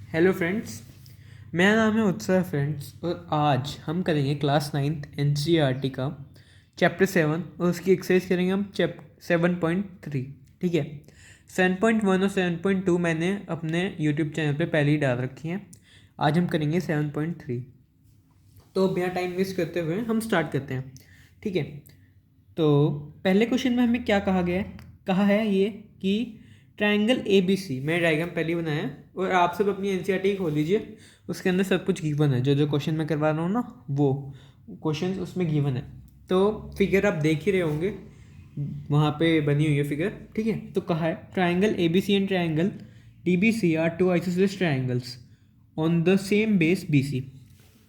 Hello friends. मेरा नाम है उत्सव फ्रेंड्स और आज हम करेंगे क्लास 9th एनसीईआरटी का चैप्टर 7 और उसकी एक्सरसाइज करेंगे हम 7.3। ठीक है। 7.1 और 7.2 मैंने अपने यूट्यूब चैनल पे पहले ही डाल रखी हैं। आज हम करेंगे 7.3। तो बिना टाइम वेस्ट करते हुए हम स्टार्ट करते हैं। ठीक है। तो पहले क्वेश्चन में हमें क्या कहा गया है? कहा है ये कि ट्रायंगल ए बी सी, मैं डायग्राम पहले ही बनाया है और आप सब अपनी एनसीईआरटी खोल लीजिए, उसके अंदर सब कुछ गिवन है। जो जो क्वेश्चन मैं करवा रहा हूँ ना, वो क्वेश्चन उसमें गिवन है। तो फिगर आप देख ही रहे होंगे, वहाँ पे बनी हुई है फिगर। ठीक है। तो कहा है triangle A B C and triangle D B C are two isosceles triangles on the same base B C.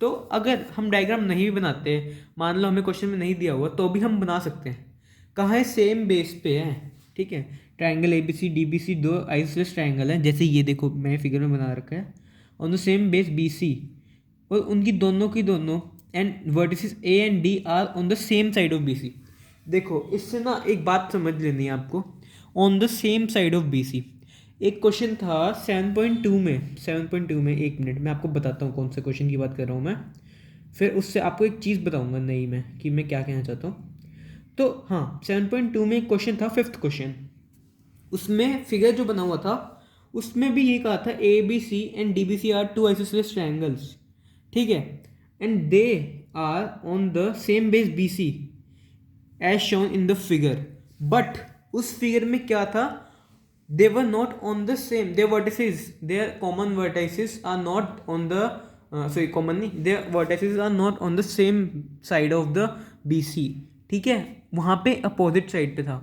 तो अगर हम डायग्राम नहीं भी बनाते, मान लो हमें क्वेश्चन में नहीं दिया हुआ, तो भी हम बना सकते हैं। कहाँ है? सेम बेस पे है। ठीक है। Triangle A B C D B C दो आइसोसेलेस ट्रायंगल है, जैसे ये देखो मैंने फिगर में बना रखा है, on the same base B C, और उनकी दोनों की दोनों and vertices A and D are on the same side of B C. देखो इससे ना एक बात समझ लेनी है आपको, on the same side of B C. एक क्वेश्चन था 7.2 में, एक मिनट मैं आपको बताता हूँ कौन से क्वेश्चन की बात कर रहा हूँ मैं, फिर उससे आपको एक चीज़ बताऊंगा नई में कि मैं क्या कहना चाहता हूँ। तो हाँ, 7.2 में एक क्वेश्चन था, फिफ्थ क्वेश्चन। उसमें फिगर जो बना हुआ था, उसमें भी ये कहा था A B C and D B C are two isosceles triangles. ठीक है। And they are on the same base B C as shown in the figure. But उस फिगर में क्या था? They were not on the same, their vertices, their common vertices are not on the sorry common नहीं, their vertices are not on the same side of the B C. ठीक है। वहाँ पे अपोजिट साइड पे था।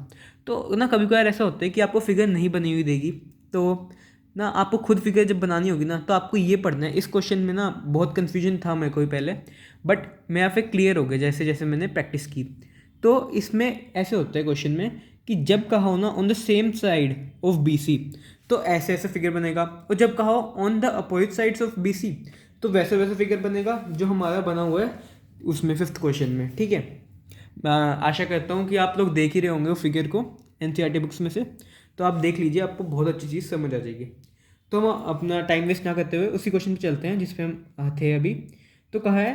तो ना कभी कभार ऐसा होता है कि आपको फिगर नहीं बनी हुई देगी, तो ना आपको खुद फिगर जब बनानी होगी ना, तो आपको ये पढ़ना है। इस क्वेश्चन में ना बहुत कन्फ्यूजन था मेरे को भी पहले, बट मैं यहाँ पे क्लियर हो गया जैसे जैसे मैंने प्रैक्टिस की। तो इसमें ऐसे होता है क्वेश्चन में कि जब कहा हो ना on the same side of B C, तो ऐसे ऐसे फिगर बनेगा, और जब कहा हो on the opposite sides of B C, तो वैसे वैसे फिगर बनेगा जो हमारा बना हुआ है उसमें फिफ्थ क्वेश्चन में। ठीक है। आशा करता हूँ कि आप लोग देख ही रहे होंगे वो फिगर को एनसीईआरटी बुक्स में से, तो आप देख लीजिए, आपको बहुत अच्छी चीज़ समझ आ जाएगी। तो हम अपना टाइम वेस्ट ना करते हुए उसी क्वेश्चन पे चलते हैं जिस पे हम थे अभी। तो कहा है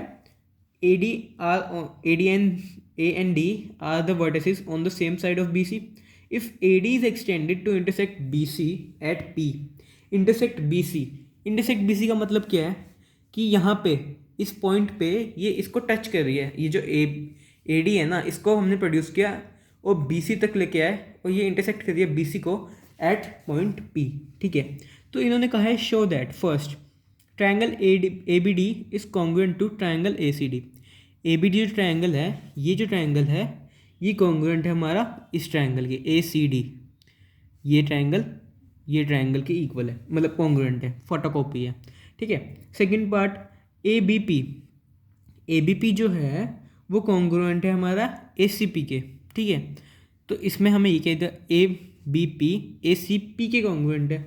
A D are, A D and A and D are the vertices on the same side of B C if A D is extended to intersect B C at P. Intersect B C, intersect B C का मतलब क्या है कि यहाँ पे इस point पे ये इसको टच कर रही है, ये जो ए डी है ना, इसको हमने प्रोड्यूस किया और बी सी तक लेके आए, और ये इंटरसेक्ट कर रही है बी सी को एट पॉइंट पी। ठीक है। तो इन्होंने कहा है show that first triangle A B D is congruent to triangle A C D. A B D जो ट्रायंगल है, ये जो ट्रायंगल है, ये कॉन्ग्रुएंट है हमारा इस ट्रायंगल के ए सी डी। ये ट्रायंगल के इक्वल है, मतलब कॉन्ग्रुएंट है, फोटोकॉपी है। ठीक है। Second part A B P, A B P जो है वो कॉन्ग्रुएंट है हमारा ए सी पी के। ठीक है। तो इसमें हमें ये कह दिया A B P A C P के कॉन्ग्रुएंट है।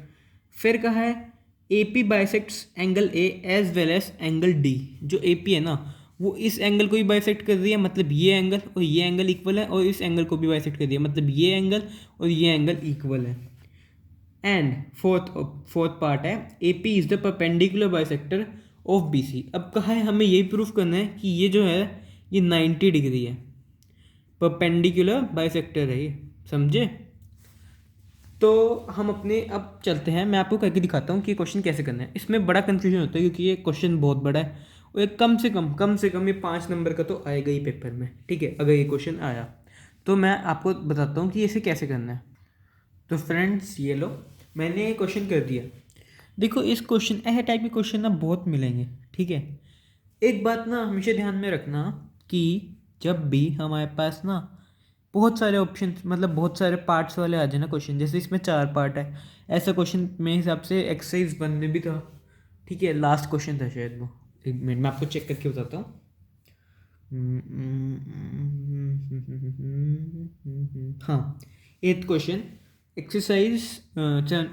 फिर कहा है A P bisects angle A as well as angle D. जो ए पी है ना, वो इस एंगल को भी बाइसेक्ट कर रही है, मतलब ये एंगल और ये एंगल इक्वल है, और इस एंगल को भी बाइसेक्ट कर दिया, मतलब ये एंगल और ये एंगल इक्वल है। एंड फोर्थ पार्ट है A P is the perpendicular bisector of B C. अब कहा है हमें यही प्रूफ करना है कि ये जो है ये 90 डिग्री है, परपेंडिकुलर बाइसेक्टर है ये, समझे? तो हम अपने अब चलते हैं, मैं आपको करके दिखाता हूँ कि क्वेश्चन कैसे करना है। इसमें बड़ा कन्फ्यूजन होता है क्योंकि ये क्वेश्चन बहुत बड़ा है, और ये कम से कम ये 5 नंबर का तो आएगा ही पेपर में। ठीक है। अगर ये क्वेश्चन आया तो मैं आपको बताता हूँ कि इसे कैसे करना है। तो फ्रेंड्स ये लो, मैंने ये क्वेश्चन कर दिया। देखो इस क्वेश्चन, ऐसे टाइप के क्वेश्चन ना बहुत मिलेंगे। ठीक है। एक बात ना हमेशा ध्यान में रखना कि जब भी हमारे पास ना बहुत सारे ऑप्शन, मतलब बहुत सारे पार्ट्स वाले आ जाए ना क्वेश्चन, जैसे इसमें 4 पार्ट है, ऐसा क्वेश्चन मेरे हिसाब से एक्सरसाइज 1 में भी था। ठीक है। लास्ट क्वेश्चन था शायद वो, एक मिनट मैं आपको चेक करके बताता हूँ। हाँ, एट्थ क्वेश्चन, एक्सरसाइज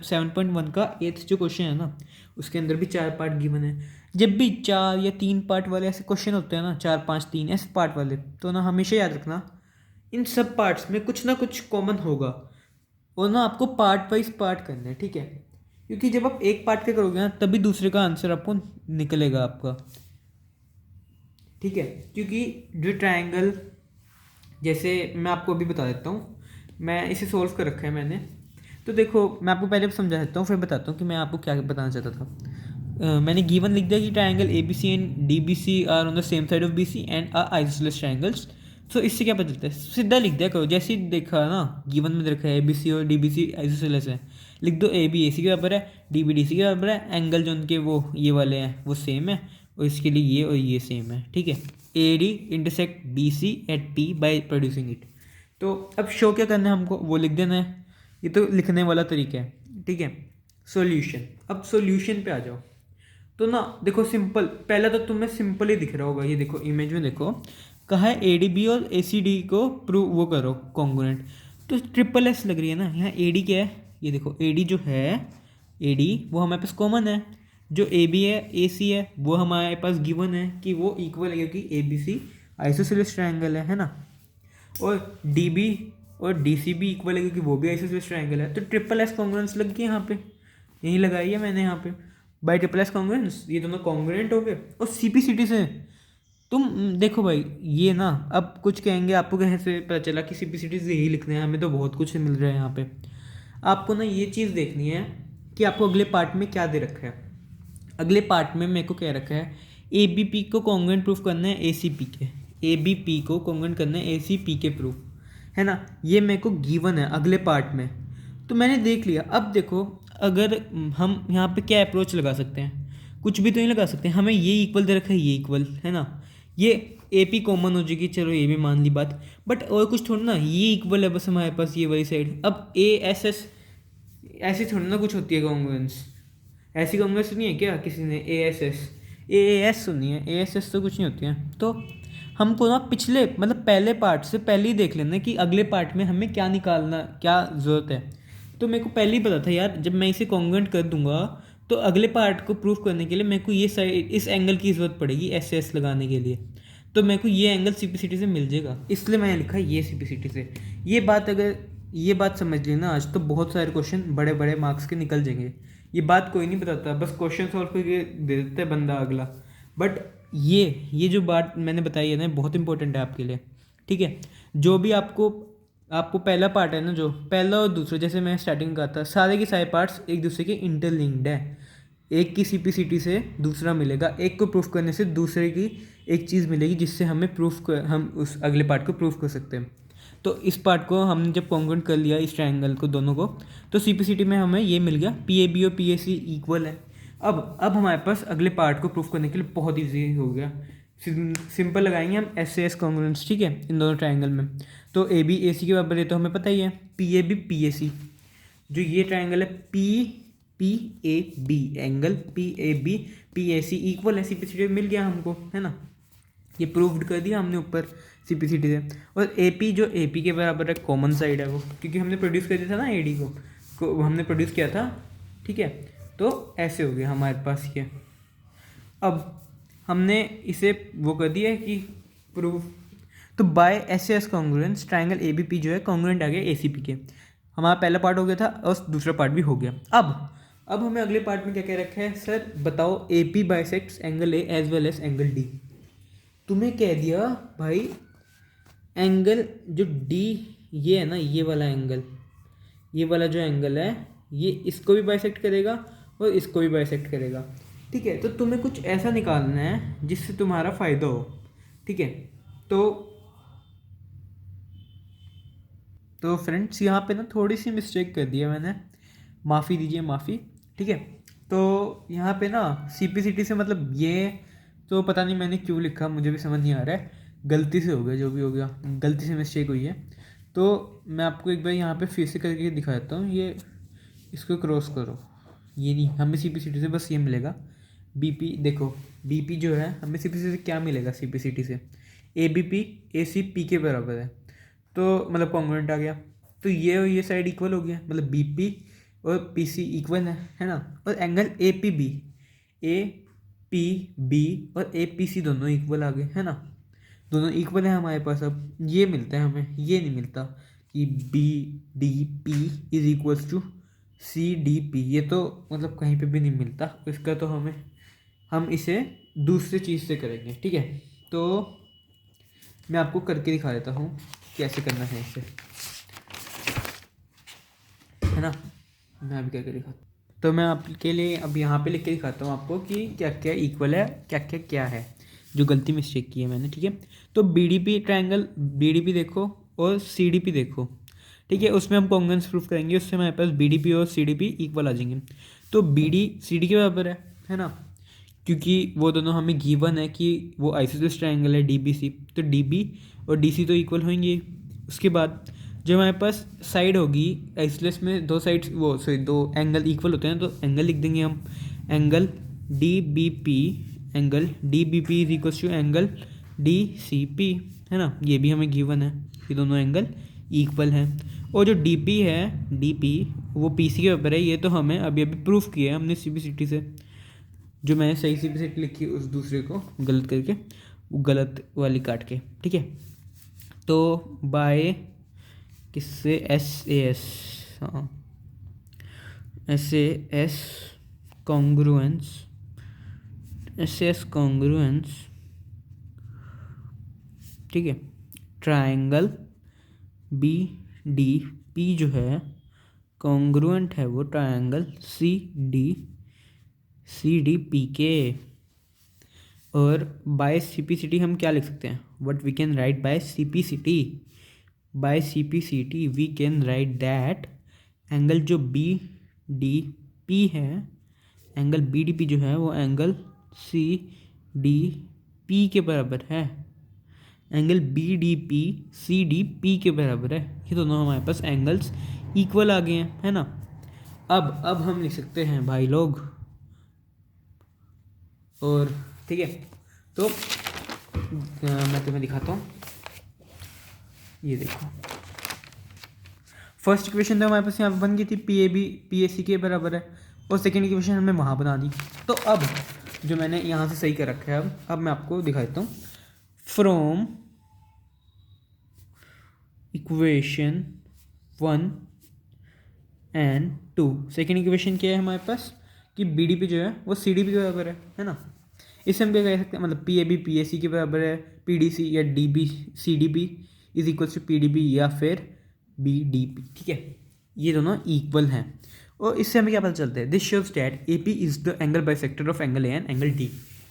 7.1 का एट्थ जो क्वेश्चन है ना, उसके अंदर भी 4 पार्ट गिवन है। जब भी 4 या 3 पार्ट वाले ऐसे क्वेश्चन होते हैं ना, 4 5 3 ऐसे पार्ट वाले, तो ना हमेशा याद रखना इन सब पार्ट्स में कुछ ना कुछ कॉमन होगा, और ना आपको पार्ट वाइज पार्ट करना है। ठीक है। क्योंकि जब आप एक पार्ट का करोगे ना तभी दूसरे का आंसर आपको निकलेगा आपका, ठीक है। क्योंकि जो ट्रायंगल, जैसे मैं आपको अभी बता देता हूँ, मैं इसे सोल्व कर रखा है मैंने। तो देखो मैं आपको पहले समझा देता हूँ, फिर बताता हूँ कि मैं आपको क्या बताना चाहता था। मैंने गिवन लिख दिया कि triangle A B C and D B C are on the same side of B C and are isosceles triangles. तो इससे क्या पता चलता है, सीधा लिख दिया करो, जैसे ही देखा ना गिवन में देखा है ए बी सी और डी बी सी आइसोसेलेस है, लिख दो ए बी ए सी के बराबर है, डी बी डी सी के बराबर है, एंगल जो उनके वो ये वाले हैं वो सेम है, और इसके लिए ये और ये सेम है, ठीक है। A D intersect B C at P by producing it. तो अब शो क्या करना है हमको, वो लिख देना है, ये तो लिखने वाला तरीका है, ठीक है। सॉल्यूशन, अब सॉल्यूशन पे आ जाओ। तो ना देखो सिंपल, पहला तो तुम्हें सिंपल ही दिख रहा होगा, ये देखो इमेज में देखो, कहा है ए डी बी और ए सी डी को प्रूव वो करो कॉन्ग्रुएंट। तो ट्रिपल एस लग रही है ना, यहाँ ए डी क्या है, ये देखो ए डी जो है, ए डी वो हमारे पास कॉमन है, जो ए बी है ए सी है वो हमारे पास गिवन है कि वो इक्वल है, क्योंकि A B C isosceles triangle है ना, और डी बी और डी सी भी इक्वल है क्योंकि वो भी आइसोसेलेस ट्रायंगल है। तो ट्रिपल एस कॉन्ग्रुएंस लग गई यहाँ पे, यही लगाई है मैंने यहाँ पे, बाई ट्रिपल एस कॉन्ग्रुएंस, ये दोनों कॉन्ग्रुएंट हो गए। और सी पी सी टी से तुम देखो भाई, ये ना अब कुछ कहेंगे आपको, कैसे पता चला कि सी पी सी टी से यही लिखना है, हमें तो बहुत कुछ मिल रहा है यहाँ पे। आपको ना ये चीज़ देखनी है कि आपको अगले पार्ट में क्या दे रखा है। अगले पार्ट में मेरे को क्या रखा है, ए बी पी को कॉन्ग्रुएंट प्रूफ करना है ए सी पी के, ए बी पी को कॉन्ग्रुएंट करना है ए सी पी के प्रूफ, है ना, ये मेरे को गिवन है अगले पार्ट में। तो मैंने देख लिया। अब देखो अगर हम यहाँ पे क्या अप्रोच लगा सकते हैं, कुछ भी तो नहीं लगा सकते, हमें ये इक्वल दे रखा है, ये इक्वल है ना, ये ए पी कॉमन हो जाएगी, चलो ये भी मान ली बात, बट और कुछ थोड़ा ना, ये इक्वल है बस हमारे पास ये वाली साइड। अब ए एस एस ऐसी थोड़ी ना कुछ होती है कॉन्ग्रुएंस, ऐसी कॉन्ग्रुएंस सुनी है क्या किसी ने, A S S, A S सुनी है, ए एस एस तो कुछ नहीं होती है। तो हमको ना पिछले मतलब पहले पार्ट से पहले ही देख लेना कि अगले पार्ट में हमें क्या निकालना, क्या ज़रूरत है। तो मेरे को पहले ही पता था यार, जब मैं इसे कॉन्ग्रुएंट कर दूंगा तो अगले पार्ट को प्रूफ करने के लिए मेरे को ये साइड, इस एंगल की ज़रूरत पड़ेगी एस एस लगाने के लिए, तो मेरे को ये angle C P C T से मिल जाएगा, इसलिए मैंने लिखा ये सी पी सी टी से। ये बात अगर ये बात समझ ली ना आज, तो बहुत सारे क्वेश्चन बड़े बड़े मार्क्स के निकल जाएंगे। ये बात कोई नहीं बताता, बस क्वेश्चन सॉल्व करके दे देता है बंदा अगला, बट ये जो बात मैंने बताई है ना बहुत इंपॉर्टेंट है आपके लिए, ठीक है। जो भी आपको पहला पार्ट है ना, जो पहला और दूसरा, जैसे मैं स्टार्टिंग में कहा था, सारे के सारे पार्ट्स एक दूसरे के इंटरलिंक्ड है, एक की सी पी सी टी से दूसरा मिलेगा, एक को प्रूफ करने से दूसरे की एक चीज़ मिलेगी, जिससे हम उस अगले पार्ट को प्रूफ कर सकते हैं। तो इस पार्ट को हमने जब कॉन्ग्रुएंट कर लिया इस ट्रायंगल को दोनों को, तो सी पी सी टी में हमें ये मिल गया, पी ए बी और पी ए सी इक्वल है। अब हमारे पास अगले पार्ट को प्रूफ करने के लिए बहुत ईजी हो गया, सिंपल लगाएंगे हम एस ए एस कॉन्ग्रुएंस, ठीक है, इन दोनों ट्रायंगल में। तो ए बी ए सी के बराबर है तो हमें पता ही है, P A B P A C, जो ये ट्रायंगल है P P A B, angle P A B P A C equal है, सी पी सी टी मिल गया हमको, है ना, ये प्रूव्ड कर दिया हमने ऊपर सी पी सी टी से। और ए पी जो ए पी के बराबर है, कॉमन साइड है वो, क्योंकि हमने प्रोड्यूस कर दिया था ना ए डी को हमने प्रोड्यूस किया था, ठीक है। तो ऐसे हो गया हमारे पास ये। अब हमने इसे वो कर दिया है कि प्रूफ, तो by S S congruence triangle A B P जो है कॉन्ग्रुएंट आ गया ए सी पी के, हमारा पहला पार्ट हो गया था और दूसरा पार्ट भी हो गया। अब हमें अगले पार्ट में क्या कह रखा है, सर बताओ A P bisects angle A as well as angle D. तुम्हें कह दिया भाई एंगल जो डी ये है ना, ये वाला एंगल, ये वाला जो एंगल है ये इसको भी बाइसेक्ट करेगा और इसको भी बाइसेक्ट करेगा, ठीक है। तो तुम्हें कुछ ऐसा निकालना है जिससे तुम्हारा फ़ायदा हो, ठीक है। तो फ्रेंड्स यहाँ पे ना थोड़ी सी मिस्टेक कर दी है मैंने, माफ़ी दीजिए, माफ़ी, ठीक है। तो यहाँ पे ना सी पी सी टी से मतलब ये तो पता नहीं मैंने क्यों लिखा, मुझे भी समझ नहीं आ रहा है, गलती से हो गया, जो भी हो गया गलती से मिस्टेक हुई है। तो मैं आपको एक बार यहाँ पे फिर से करके दिखा देता हूँ, ये इसको क्रॉस करो, ये नहीं, हमें सी पी सी टी से बस ये मिलेगा बी पी, देखो बी पी जो है हमें सी पी सी से क्या मिलेगा, सी पी सी टी से A B P A C P के बराबर है, तो मतलब कॉन्ग्रुएंट आ गया। तो ये और ये साइड इक्वल हो गया, मतलब बी पी और पी सी इक्वल है ना। और angle A P B, A P B और ए पी सी दोनों इक्वल आ गए, है ना, दोनों इक्वल है हमारे पास। अब ये मिलता है हमें, ये नहीं मिलता कि B D P is equals to C D P, ये तो मतलब कहीं पे भी नहीं मिलता इसका, तो हम इसे दूसरी चीज़ से करेंगे, ठीक है। तो मैं आपको करके दिखा देता हूँ कैसे करना है इसे, है ना। मैं अभी करके दिखाता हूँ। तो मैं आपके लिए अब यहाँ पे लिख के दिखाता हूँ आपको कि क्या क्या इक्वल है, क्या क्या क्या है, जो गलती मिस्टेक की है मैंने, ठीक है। तो B D P triangle, B D P देखो और सी डी पी देखो, ठीक है। उसमें हम कॉन्ग्रुएंस प्रूफ करेंगे, उससे हमारे पास बी डी पी और सी डी पी इक्वल आ जाएंगे। तो बी डी सी डी के बराबर है ना, क्योंकि वो दोनों हमें गिवन है कि वो आइसोसेलेस ट्राइंगल है डी बी सी, तो डी बी और डी सी तो इक्वल होंगे। उसके बाद जब हमारे पास साइड होगी आइसोसेलेस में, दो साइड्स वो सॉरी दो एंगल इक्वल होते हैं, तो एंगल लिख देंगे हम, angle D B P, angle D B P is equal to angle D C P, है ना। ये भी हमें गिवन है कि दोनों एंगल इक्वल हैं। और जो डी पी है, डी पी वो पी सी के बराबर है, ये तो हमें अभी अभी प्रूफ किया है हमने सी बी सी टी से, जो मैंने सही सी बी सी टी लिखी उस दूसरे को गलत करके, वो गलत वाली काट के, ठीक है। तो बाय किससे, एस ए एस, हाँ S A S congruence, S A S congruence, ठीक है। ट्राइंगल बी डी पी जो है कॉन्ग्रुएंट है वो ट्राइंगल सी डी पी के। और by C P C T हम क्या लिख सकते हैं, what we can write by C P C T, by C P C T we can write that angle जो बी डी पी है, एंगल बी डी पी जो है वो एंगल सी डी पी के बराबर है, angle B D P C D P के बराबर है। ये दोनों हमारे पास एंगल्स इक्वल आ गए हैं, है ना। अब हम लिख सकते हैं भाई लोग, और ठीक है। तो मैं तुम्हें दिखाता हूँ, ये देखो फर्स्ट इक्वेशन तो हमारे पास यहाँ बन गई थी, P A B P A C के बराबर है, और सेकेंड इक्वेशन हमने वहाँ बना दी। तो अब जो मैंने यहाँ से सही कर रखा है, अब मैं आपको दिखा देता हूँ। From equation 1 and 2, second equation क्या है हमारे पास कि बी डी पी जो है वो सी डी पी के बराबर है ना। इससे हम क्या कह सकते हैं, मतलब P A B P A C के बराबर है, पी डी सी या D B C D P is equal to P D P या फिर बी डी पी, ठीक है। ये दोनों इक्वल हैं, और इससे हमें क्या पता चलता है, this shows that A P is the angle bisector of angle A and angle D.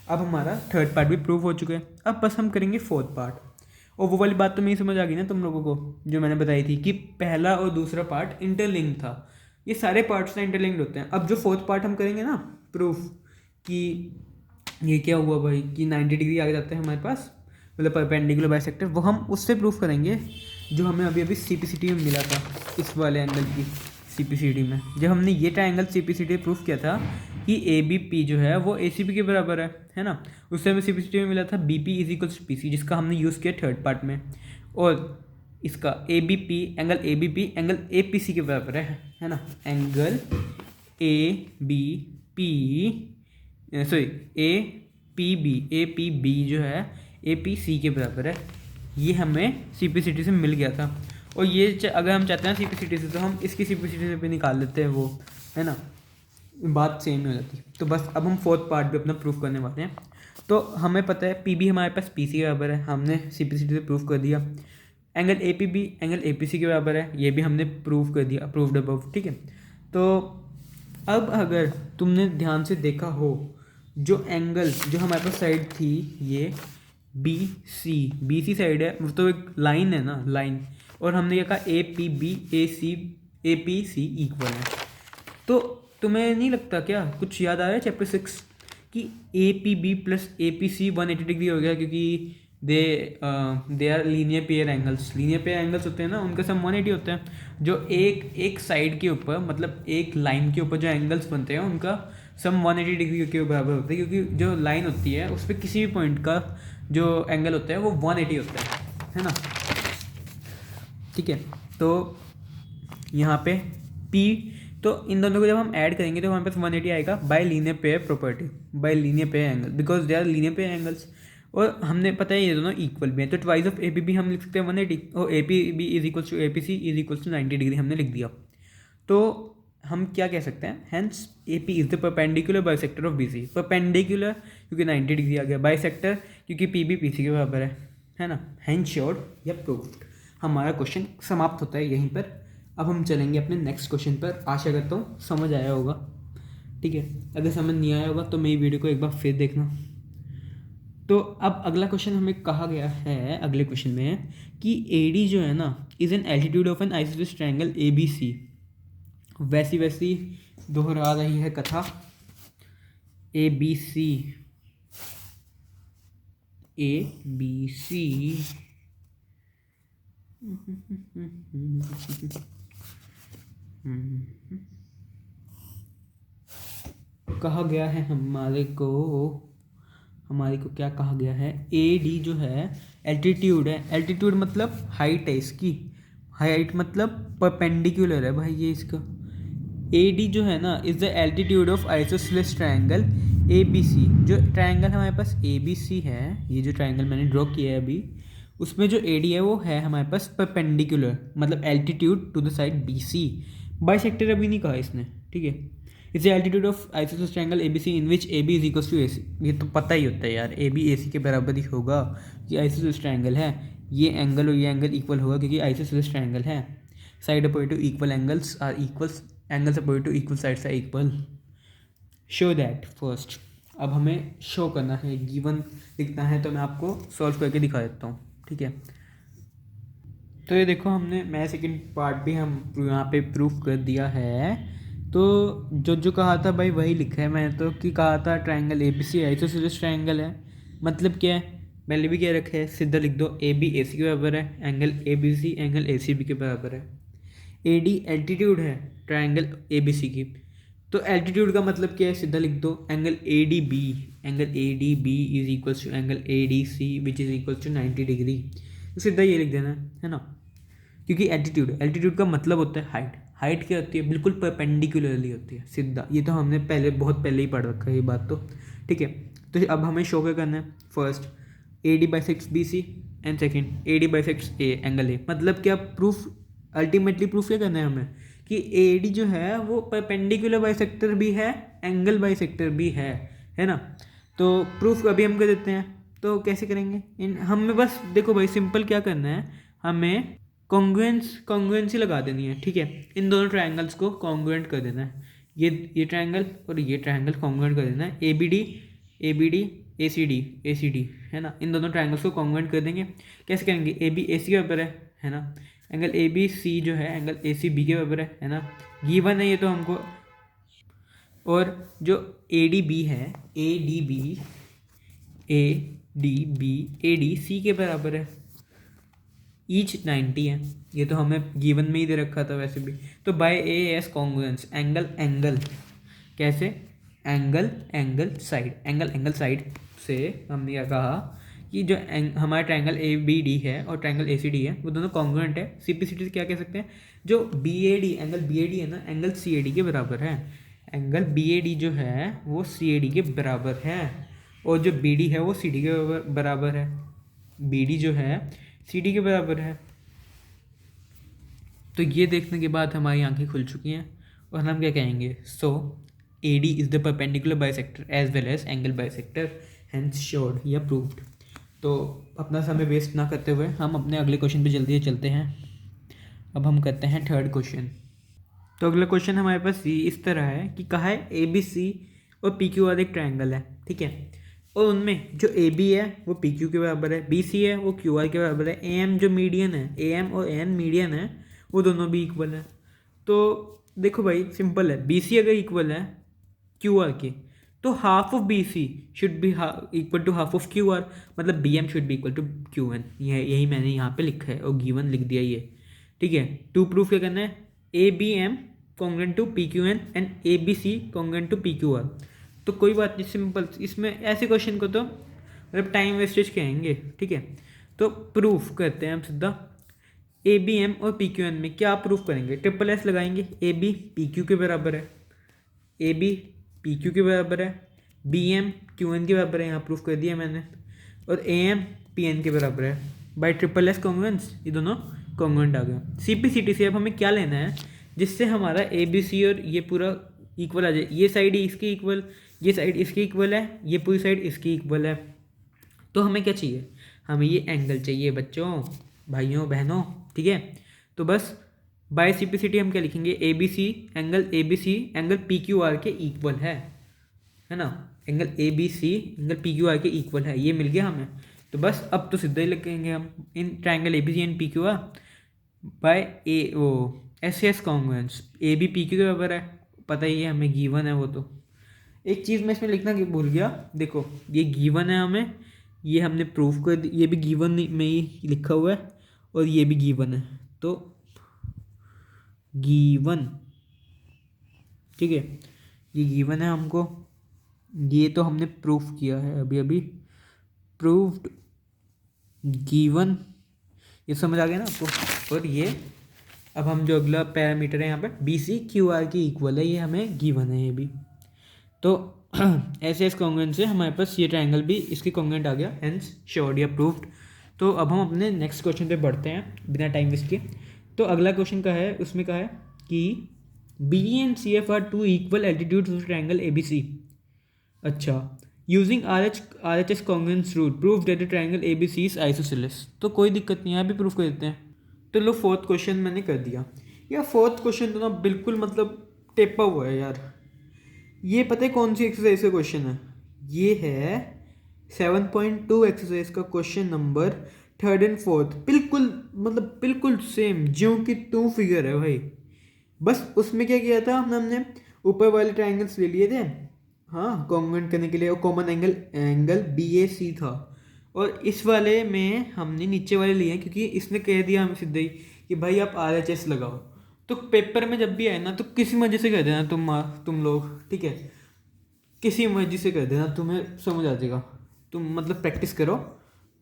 अब हमारा थर्ड पार्ट भी प्रूव हो चुका है, अब बस हम करेंगे फोर्थ पार्ट। और वो वाली बात तो नहीं समझ आ गई ना तुम लोगों को, जो मैंने बताई थी कि पहला और दूसरा पार्ट इंटरलिंक था। ये सारे पार्ट्स ना इंटरलिंक्ड होते हैं। अब जो फोर्थ पार्ट हम करेंगे ना प्रूफ, कि ये क्या हुआ भाई कि 90 डिग्री आ जाते हैं हमारे पास, मतलब परपेंडिकुलर बाइसेक्टर, वो हम उससे प्रूफ करेंगे जो हमें अभी अभी सी पी सी टी में मिला था, इस वाले एंगल की सी पी सी टी में। जब हमने ये triangle C P C T proof किया था कि ए बी पी जो है वो ए सी पी के बराबर है ना, उससे हमें सी पी सी टी में मिला था B P is equal to P C, जिसका हमने यूज़ किया थर्ड पार्ट में। और इसका A B P angle A B P angle A P C के बराबर है ना, angle A B P sorry A P B जो है ए पी सी के बराबर है। ये हमें सी पी सी टी से मिल गया था, और ये अगर हम चाहते हैं सी पी सी टी से तो हम इसकी सी पी सी टी से भी निकाल लेते हैं वो, है ना, बात सेम हो जाती है। तो बस अब हम फोर्थ पार्ट भी अपना प्रूफ करने वाले हैं। तो हमें पता है पी बी हमारे पास पी सी के बराबर है, हमने सी पी सी टी से प्रूफ कर दिया। Angle A P B angle A P C के बराबर है, ये भी हमने प्रूफ कर दिया, अप्रूव्ड अबव, ठीक है। तो अब अगर तुमने ध्यान से देखा हो, जो एंगल जो हमारे पास साइड थी ये बी सी साइड है, वो तो एक लाइन है ना, लाइन, और हमने ये कहा A P B A P C equal है। तो तुम्हें नहीं लगता क्या कुछ याद आ रहा है चैप्टर 6 कि A P B plus A P C 180 degree हो गया, क्योंकि they are linear pair angles. Linear pair angles होते हैं ना, उनका सम 180 होता है। जो एक साइड के ऊपर, मतलब एक लाइन के ऊपर जो एंगल्स बनते हैं उनका सम 180 डिग्री के बराबर होता है, क्योंकि जो लाइन होती है उस पर किसी भी पॉइंट का जो एंगल होता है वो 180 होता है ना, ठीक है। तो यहाँ पे P, तो इन दोनों को जब हम ऐड करेंगे तो हमारे पास 180 आएगा by linear pair property, by linear pair angle, because they are linear pair angles. और हमने पता है ये दोनों इक्वल भी हैं, तो twice of A P B हम लिख सकते हैं 180, और A P B is equal to A P C is equal to 90 degree हमने लिख दिया। तो हम क्या कह सकते हैं, hence A P is the perpendicular bisector of B C. Perpendicular क्योंकि 90 डिग्री आ गया, बाइसेक्टर क्योंकि पी बी पी सी के बराबर है ना। हेंस श्योर्ड या प्रूव्ड। हमारा क्वेश्चन समाप्त होता है यहीं पर। अब हम चलेंगे अपने नेक्स्ट क्वेश्चन पर। आशा करता हूँ समझ आया होगा, ठीक है। अगर समझ नहीं आया होगा तो मेरी वीडियो को एक बार फिर देखना। तो अब अगला क्वेश्चन हमें कहा गया है, अगले क्वेश्चन में कि ए डी जो है ना is an altitude of an isosceles triangle A B C. वैसी वैसी दोहरा रही है कथा। ए बी सी कहा गया है हमारे को क्या कहा गया है, ए डी जो है एल्टीट्यूड है। एल्टीट्यूड मतलब हाइट है इसकी, हाइट मतलब परपेंडिकुलर है भाई ये इसका। ए डी जो है ना is the altitude of isosceles triangle A B C. जो ट्रायंगल हमारे पास ए बी सी है, ये जो ट्रायंगल मैंने ड्रॉ किया है अभी, उसमें जो ए डी है वो है हमारे पास परपेंडिकुलर, मतलब altitude to the side B C. Bisector अभी नहीं कहा इसने, ठीक है। It's altitude of isosceles triangle A B C in which A B is equal to A C. ये तो पता ही होता है यार, ए बी ए सी के बराबर ही होगा कि आइसोसेलेस ट्रायंगल है। ये एंगल और ये एंगल इक्वल होगा क्योंकि आइसोसेलेस ट्रायंगल है। Side opposite to equal angles are equals, angles opposite to equal sides are equal. Show that first. अब हमें शो करना है, गिवन लिखना है, तो मैं आपको सॉल्व करके दिखा देता हूँ, ठीक है। तो ये देखो हमने मैं सेकंड पार्ट भी हम यहाँ पे प्रूफ कर दिया है। तो जो कहा था भाई वही लिखा है मैंने तो, कि कहा था triangle A B C isosceles triangle है। मतलब क्या है, पहले भी क्या रखा है, सीधा लिख दो, ए बी ए सी के बराबर है, angle A B C angle A C B के बराबर है। ए डी एल्टीट्यूड है ट्रायंगल ए बी सी की, तो एल्टीट्यूड का मतलब क्या है, सीधा लिख दो, angle A D B, angle A D B is equals to angle A D C which is equals to 90 degree. तो सीधा ये लिख देना है ना, क्योंकि एल्टीट्यूड का मतलब होता है हाइट। हाइट क्या होती है, बिल्कुल परपेंडिकुलरली होती है, सीधा। ये तो हमने बहुत पहले ही पढ़ रखा है ये बात तो, ठीक है। तो अब हमें शो क्या करना है, first A D bisects B C and second A D bisects A angle A. मतलब क्या प्रूफ, अल्टीमेटली प्रूफ क्या करना है हमें कि ए डी जो है वो परपेंडिकुलर बाइसेक्टर भी है, एंगल बाइसेक्टर भी है ना। तो प्रूफ अभी हम कर देते हैं। तो कैसे करेंगे, हमें बस देखो भाई सिंपल क्या करना है, हमें कॉन्ग्रुएंसी लगा देनी है, ठीक है। इन दोनों ट्रायंगल्स को कॉन्ग्रुएंट कर देना है, ये ट्रायंगल और ये ट्रायंगल कॉन्ग्रुएंट कर देना है। A B D A C D है ना, इन दोनों ट्रायंगल्स को कॉन्ग्रुएंट कर देंगे। कैसे करेंगे, ए बी ए सी के बराबर है ना, एंगल ए बी सी जो है एंगल ए सी बी के बराबर है ना, गिवन है ये तो हमको। और जो ए डी बी है, A D B A D C के बराबर है, ईच 90 है, ये तो हमें गिवन में ही दे रखा था वैसे भी। तो by A S congruence, angle कैसे, एंगल साइड से हमने क्या कहा कि जो हमारा ट्रायंगल ए बी डी है और ट्रायंगल ए सी डी है वो दोनों कॉन्ग्रुएंट है। सिंपलिसिटी से क्या कह सकते हैं, जो B A D angle B A D है ना, एंगल सी ए डी के बराबर है। एंगल बी ए डी जो है वो सी ए डी के बराबर है, और जो बी डी है वो सी डी के बराबर है। बी डी जो है सी डी के बराबर है। तो ये देखने के बाद हमारी आंखें खुल चुकी हैं और हम क्या कहेंगे, so A D is the perpendicular bisector as well as angle bisector, hence showed या प्रूव्ड। तो अपना समय वेस्ट ना करते हुए हम अपने अगले क्वेश्चन पे जल्दी चलते हैं। अब हम करते हैं थर्ड क्वेश्चन। तो अगला क्वेश्चन हमारे पास इस तरह है कि कहा है ए बी सी और पी क्यू आर एक ट्रायंगल है, ठीक है। और उनमें जो ए बी है वो पी क्यू के बराबर है, बी सी है वो क्यू आर के बराबर है, ए एम जो मीडियन है, ए एम और ए एन मीडियन है, वो दोनों भी इक्वल है। तो देखो भाई सिंपल है, बी सी अगर इक्वल है क्यू आर के तो half of B C should be equal to half of Q R, मतलब B M should be equal to Q N. यही मैंने यहाँ पे लिखा है और गिवन लिख दिया ये, ठीक है। टू प्रूफ क्या करना है, A B M congruent to P Q N and A B C congruent to P Q R. तो कोई बात नहीं, सिंपल। इसमें ऐसे क्वेश्चन को तो मतलब टाइम वेस्टेज कहेंगे, ठीक है। तो प्रूफ करते हैं हम सीधा, ए बी एम और पी क्यू एन में क्या प्रूफ करेंगे, ट्रिपल एस लगाएंगे। ए बी पी क्यू के बराबर है, ए बी पी क्यू के बराबर है, बी एम क्यू एन के बराबर है, यहाँ प्रूफ कर दिया मैंने, और ए एम पी एन के बराबर है। बाय ट्रिपल एस कॉन्ग्रुएंस ये दोनों कॉन्ग्रुएंट आ गए। सिंपलिसिटी से अब हमें क्या लेना है, जिससे हमारा ए बी सी और ये पूरा इक्वल आ जाए। ये साइड इसकी इक्वल, ये साइड इसकी इक्वल है, ये पूरी साइड इसकी इक्वल है। तो हमें क्या चाहिए, हमें ये एंगल चाहिए बच्चों, भाइयों बहनों, ठीक है। तो बस बाय सिंप्लिसिटी हम क्या लिखेंगे, A B C angle P Q R के इक्वल है ना। Angle A B C angle P Q R के इक्वल है, ये मिल गया हमें। तो बस अब तो सीधा ही लिखेंगे हम, in triangle A B C and P Q R by A O S S congruence, A B P Q के बराबर है, पता ही है हमें, गिवन है वो। तो एक चीज़ मैं इसमें लिखना भूल गया, देखो ये गिवन है हमें, ये हमने प्रूफ कर दी, ये भी गिवन में ही लिखा हुआ है और ये भी गिवन है। तो गिवन, ठीक है, ये गिवन है हमको, ये तो हमने प्रूफ किया है अभी अभी, प्रूव्ड, गिवन, ये समझ आ गया ना आपको। और ये अब हम जो अगला पैरामीटर है यहाँ पे बी सी क्यू आर की इक्वल है, ये हमें गिवन है ये भी। तो ऐसे इस कॉन्ग्रुएंट से हमारे पास ये ट्रायंगल भी इसकी कॉन्ग्रुएंट आ गया, हेंस श्योर्ड या प्रूव्ड। तो अब हम अपने नेक्स्ट क्वेश्चन पे बढ़ते हैं बिना टाइम वेस्ट किए। तो अगला क्वेश्चन का है, उसमें कहा है कि B and C F are two equal altitude of triangle A B C. अच्छा, using R H S congruence rule prove that the triangle A B C is isosceles. तो कोई दिक्कत नहीं है, अभी प्रूफ कर देते हैं। तो लो फोर्थ क्वेश्चन मैंने कर दिया यार। फोर्थ क्वेश्चन तो ना बिल्कुल मतलब टेपा हुआ है यार। ये पता है कौन सी एक्सरसाइज का क्वेश्चन है, ये है 7.2 एक्सरसाइज का question number 3rd and 4th। बिल्कुल मतलब बिल्कुल सेम ज्यों की त्यों फिगर है भाई। बस उसमें क्या किया था, हमने ऊपर वाले ट्रायंगल्स ले लिए थे, हाँ, कॉन्ग्रुएंट करने के लिए, और कॉमन एंगल बी ए सी था। और इस वाले में हमने नीचे वाले लिए हैं क्योंकि इसने कह दिया हमें सीधे ही कि भाई आप आर एच एस लगाओ। तो पेपर में जब भी आए ना तो किसी मर्जी से कर देना तुम लोग, ठीक है, किसी मर्जी से कर देना, तुम्हें समझ आ जाएगा। तुम मतलब प्रैक्टिस करो,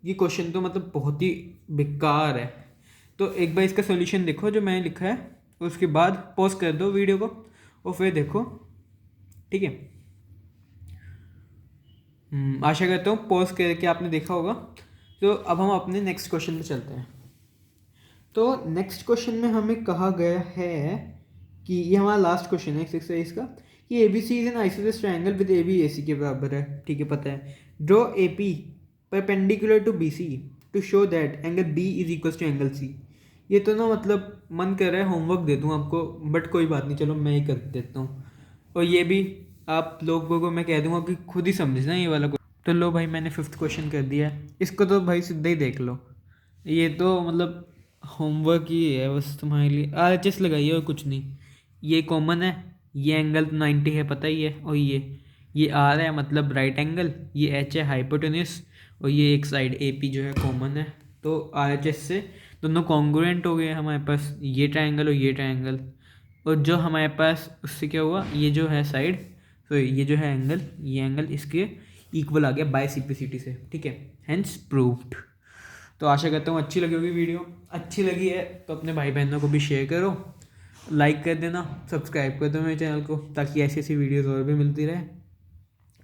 ये क्वेश्चन तो मतलब बहुत ही बेकार है। तो एक बार इसका सॉल्यूशन देखो जो मैंने लिखा है, उसके बाद पॉज कर दो वीडियो को और फिर देखो, ठीक है। आशा करता हूँ पॉज करके आपने देखा होगा। तो अब हम अपने नेक्स्ट क्वेश्चन पे चलते हैं। तो नेक्स्ट क्वेश्चन में हमें कहा गया है कि ये हमारा लास्ट क्वेश्चन है एक्सरसाइज का, कि A B C is an isosceles triangle with A B A C के बराबर है, ठीक है, पता है। Draw A P perpendicular to B C to show that angle B is equal to angle C. ये तो ना मतलब मन कर रहा है होमवर्क दे दूँ आपको, बट कोई बात नहीं, चलो मैं ही कर देता हूँ। और ये भी आप लोगों को मैं कह दूँगा कि खुद ही समझना ये वाला। तो लो भाई मैंने 5th क्वेश्चन कर दिया है, इसको तो भाई सीधा ही देख लो। ये तो मतलब होमवर्क ही है बस तुम्हारे लिए, आर एच एस लगाइए और कुछ नहीं। ये कॉमन है, ये एंगल 90 है पता ही है, और ये आर है मतलब राइट एंगल, ये एच है हाइपोटेन्यूस, और ये एक साइड ए पी जो है कॉमन है। तो आर एच एस से दोनों कॉन्ग्रुएंट हो गए हमारे पास, ये ट्रायंगल और ये ट्रायंगल। और जो हमारे पास उससे क्या हुआ, ये जो है साइड, तो ये जो है एंगल, ये एंगल इसके इक्वल आ गया बाय सिंप्लिसिटी से, ठीक है, हेंस प्रूव्ड। तो आशा करता हूँ अच्छी लगी होगी वीडियो। अच्छी लगी है तो अपने भाई बहनों को भी शेयर करो, लाइक कर देना, सब्सक्राइब कर दो मेरे चैनल को, ताकि ऐसी ऐसी वीडियोस और भी मिलती रहे।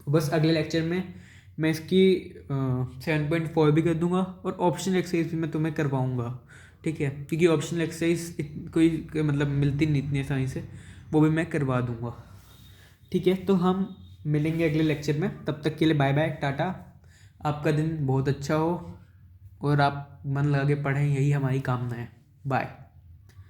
बस अगले लेक्चर में मैं इसकी 7.4 भी कर दूंगा, और ऑप्शनल एक्सरसाइज भी मैं तुम्हें करवाऊंगा, ठीक है, क्योंकि ऑप्शनल एक्सरसाइज कोई मतलब मिलती नहीं इतनी आसानी से, वो भी मैं करवा दूंगा, ठीक है। तो हम मिलेंगे अगले लेक्चर में, तब तक के लिए बाय बाय, टाटा। आपका दिन बहुत अच्छा हो और आप मन लगा के पढ़ें, यही हमारी कामना है। बाय।